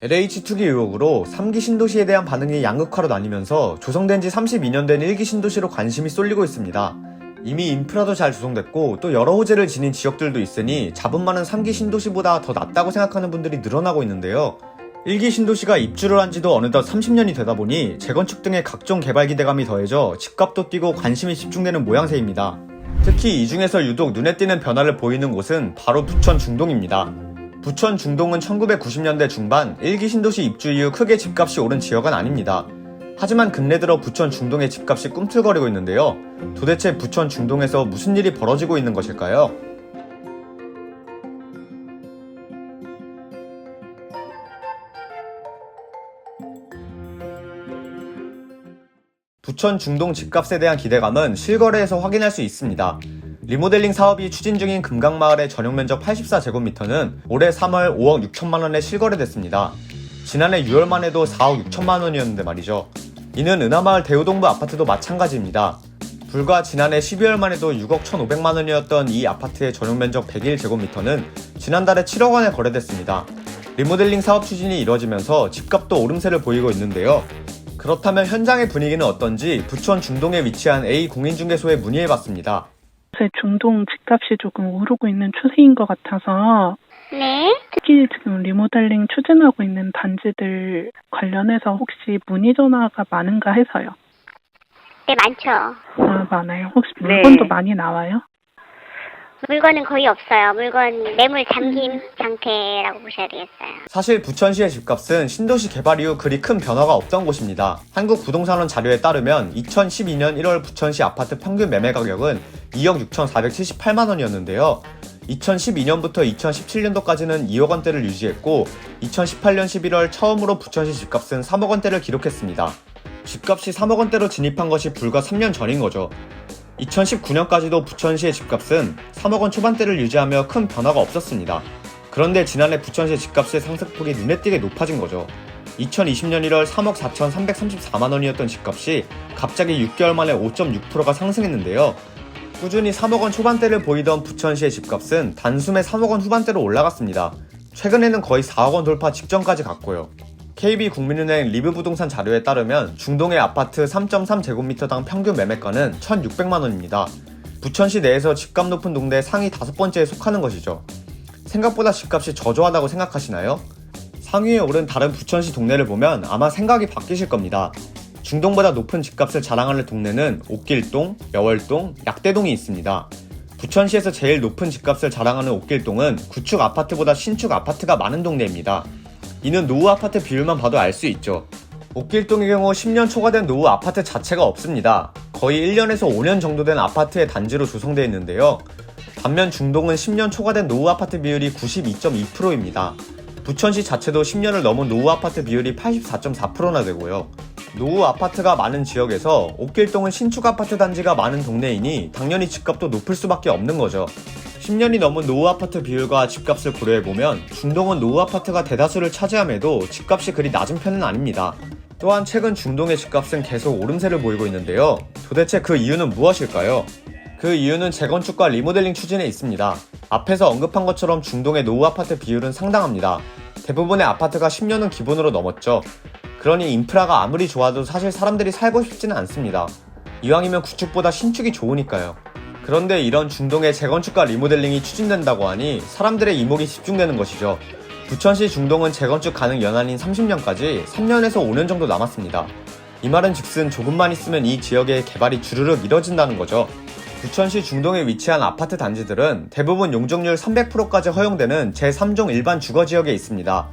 LH 투기 의혹으로 3기 신도시에 대한 반응이 양극화로 나뉘면서 조성된 지 32년 된 1기 신도시로 관심이 쏠리고 있습니다. 이미 인프라도 잘 조성됐고 또 여러 호재를 지닌 지역들도 있으니 잡음 많은 3기 신도시보다 더 낫다고 생각하는 분들이 늘어나고 있는데요. 1기 신도시가 입주를 한 지도 어느덧 30년이 되다 보니 재건축 등의 각종 개발 기대감이 더해져 집값도 뛰고 관심이 집중되는 모양새입니다. 특히 이 중에서 유독 눈에 띄는 변화를 보이는 곳은 바로 부천 중동입니다. 부천 중동은 1990년대 중반 1기 신도시 입주 이후 크게 집값이 오른 지역은 아닙니다. 하지만 근래 들어 부천 중동의 집값이 꿈틀거리고 있는데요. 도대체 부천 중동에서 무슨 일이 벌어지고 있는 것일까요? 부천 중동 집값에 대한 기대감은 실거래에서 확인할 수 있습니다. 리모델링 사업이 추진 중인 금강마을의 전용 면적 84제곱미터는 올해 3월 5억 6천만원에 실거래됐습니다. 지난해 6월만 해도 4억 6천만원이었는데 말이죠. 이는 은하마을 대우동부 아파트도 마찬가지입니다. 불과 지난해 12월만 해도 6억 1,500만원이었던 이 아파트의 전용 면적 101제곱미터는 지난달에 7억 원에 거래됐습니다. 리모델링 사업 추진이 이뤄지면서 집값도 오름세를 보이고 있는데요. 그렇다면 현장의 분위기는 어떤지 부천 중동에 위치한 A 공인중개소에 문의해봤습니다. 요새 중동 집값이 조금 오르고 있는 추세인 것 같아서 네. 특히 지금 리모델링 추진하고 있는 단지들 관련해서 혹시 문의 전화가 많은가 해서요. 네, 많죠. 많아요. 혹시 물건도 많이 나와요? 물건은 거의 없어요. 물건 매물 잠김 상태라고 보셔야 되겠어요. 사실 부천시의 집값은 신도시 개발 이후 그리 큰 변화가 없던 곳입니다. 한국부동산원 자료에 따르면 2012년 1월 부천시 아파트 평균 매매 가격은 2억 6,478만원이었는데요. 2012년부터 2017년도까지는 2억 원대를 유지했고 2018년 11월 처음으로 부천시 집값은 3억 원대를 기록했습니다. 집값이 3억 원대로 진입한 것이 불과 3년 전인 거죠. 2019년까지도 부천시의 집값은 3억 원 초반대를 유지하며 큰 변화가 없었습니다. 그런데 지난해 부천시의 집값의 상승폭이 눈에 띄게 높아진 거죠. 2020년 1월 3억 4,334만 원이었던 집값이 갑자기 6개월 만에 5.6%가 상승했는데요. 꾸준히 3억 원 초반대를 보이던 부천시의 집값은 단숨에 3억 원 후반대로 올라갔습니다. 최근에는 거의 4억 원 돌파 직전까지 갔고요. KB국민은행 리브부동산 자료에 따르면 중동의 아파트 3.3제곱미터당 평균 매매가는 1,600만원입니다. 부천시 내에서 집값 높은 동네 상위 5번째에 속하는 것이죠. 생각보다 집값이 저조하다고 생각하시나요? 상위에 오른 다른 부천시 동네를 보면 아마 생각이 바뀌실 겁니다. 중동보다 높은 집값을 자랑하는 동네는 옥길동, 여월동, 약대동이 있습니다. 부천시에서 제일 높은 집값을 자랑하는 옥길동은 구축 아파트보다 신축 아파트가 많은 동네입니다. 이는 노후 아파트 비율만 봐도 알 수 있죠. 옥길동의 경우 10년 초과된 노후 아파트 자체가 없습니다. 거의 1년에서 5년 정도 된 아파트의 단지로 조성되어 있는데요. 반면 중동은 10년 초과된 노후 아파트 비율이 92.2%입니다. 부천시 자체도 10년을 넘은 노후 아파트 비율이 84.4%나 되고요. 노후 아파트가 많은 지역에서 옥길동은 신축 아파트 단지가 많은 동네이니 당연히 집값도 높을 수밖에 없는 거죠. 10년이 넘은 노후 아파트 비율과 집값을 고려해보면 중동은 노후 아파트가 대다수를 차지함에도 집값이 그리 낮은 편은 아닙니다. 또한 최근 중동의 집값은 계속 오름세를 보이고 있는데요. 도대체 그 이유는 무엇일까요? 그 이유는 재건축과 리모델링 추진에 있습니다. 앞에서 언급한 것처럼 중동의 노후 아파트 비율은 상당합니다. 대부분의 아파트가 10년은 기본으로 넘었죠. 그러니 인프라가 아무리 좋아도 사실 사람들이 살고 싶지는 않습니다. 이왕이면 구축보다 신축이 좋으니까요. 그런데 이런 중동의 재건축과 리모델링이 추진된다고 하니 사람들의 이목이 집중되는 것이죠. 부천시 중동은 재건축 가능 연한인 30년까지 3년에서 5년 정도 남았습니다. 이 말은 즉슨 조금만 있으면 이 지역의 개발이 주르륵 이뤄진다는 거죠. 부천시 중동에 위치한 아파트 단지들은 대부분 용적률 300%까지 허용되는 제3종 일반 주거지역에 있습니다.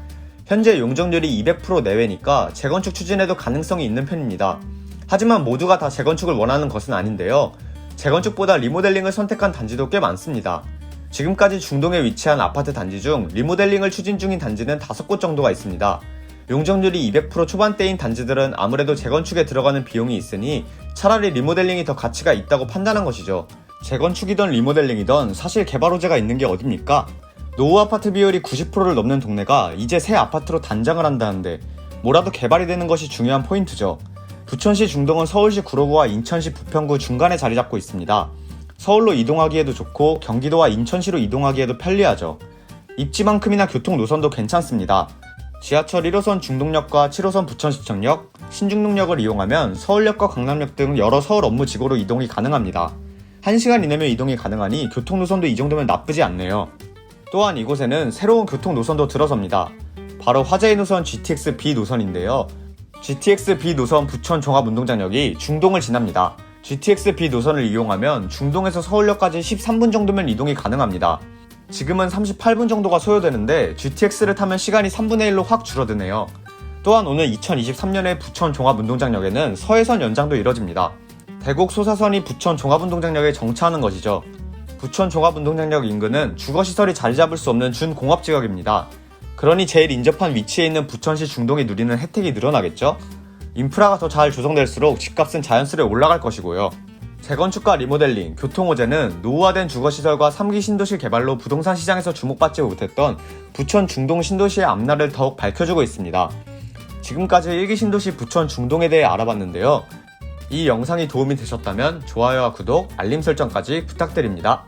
현재 용적률이 200% 내외니까 재건축 추진에도 가능성이 있는 편입니다. 하지만 모두가 다 재건축을 원하는 것은 아닌데요. 재건축보다 리모델링을 선택한 단지도 꽤 많습니다. 지금까지 중동에 위치한 아파트 단지 중 리모델링을 추진 중인 단지는 5곳 정도가 있습니다. 용적률이 200% 초반대인 단지들은 아무래도 재건축에 들어가는 비용이 있으니 차라리 리모델링이 더 가치가 있다고 판단한 것이죠. 재건축이든 리모델링이든 사실 개발 호재가 있는 게 어딥니까? 노후 아파트 비율이 90%를 넘는 동네가 이제 새 아파트로 단장을 한다는데 뭐라도 개발이 되는 것이 중요한 포인트죠. 부천시 중동은 서울시 구로구와 인천시 부평구 중간에 자리 잡고 있습니다. 서울로 이동하기에도 좋고 경기도와 인천시로 이동하기에도 편리하죠. 입지만큼이나 교통 노선도 괜찮습니다. 지하철 1호선 중동역과 7호선 부천시청역, 신중동역을 이용하면 서울역과 강남역 등 여러 서울 업무 지구로 이동이 가능합니다. 1시간 이내면 이동이 가능하니 교통노선도 이 정도면 나쁘지 않네요. 또한 이곳에는 새로운 교통노선도 들어섭니다. 바로 화제의 노선 GTX-B 노선인데요. GTX-B 노선 부천 종합운동장역이 중동을 지납니다. GTX-B 노선을 이용하면 중동에서 서울역까지 13분 정도면 이동이 가능합니다. 지금은 38분 정도가 소요되는데 GTX를 타면 시간이 3분의 1로 확 줄어드네요. 또한 오늘 2023년에 부천 종합운동장역에는 서해선 연장도 이뤄집니다. 대곡 소사선이 부천 종합운동장역에 정차하는 것이죠. 부천 종합운동장역 인근은 주거시설이 자리 잡을 수 없는 준공업지역입니다. 그러니 제일 인접한 위치에 있는 부천시 중동이 누리는 혜택이 늘어나겠죠? 인프라가 더 잘 조성될수록 집값은 자연스레 올라갈 것이고요. 재건축과 리모델링, 교통호재는 노후화된 주거시설과 3기 신도시 개발로 부동산 시장에서 주목받지 못했던 부천 중동 신도시의 앞날을 더욱 밝혀주고 있습니다. 지금까지 1기 신도시 부천 중동에 대해 알아봤는데요. 이 영상이 도움이 되셨다면 좋아요와 구독, 알림 설정까지 부탁드립니다.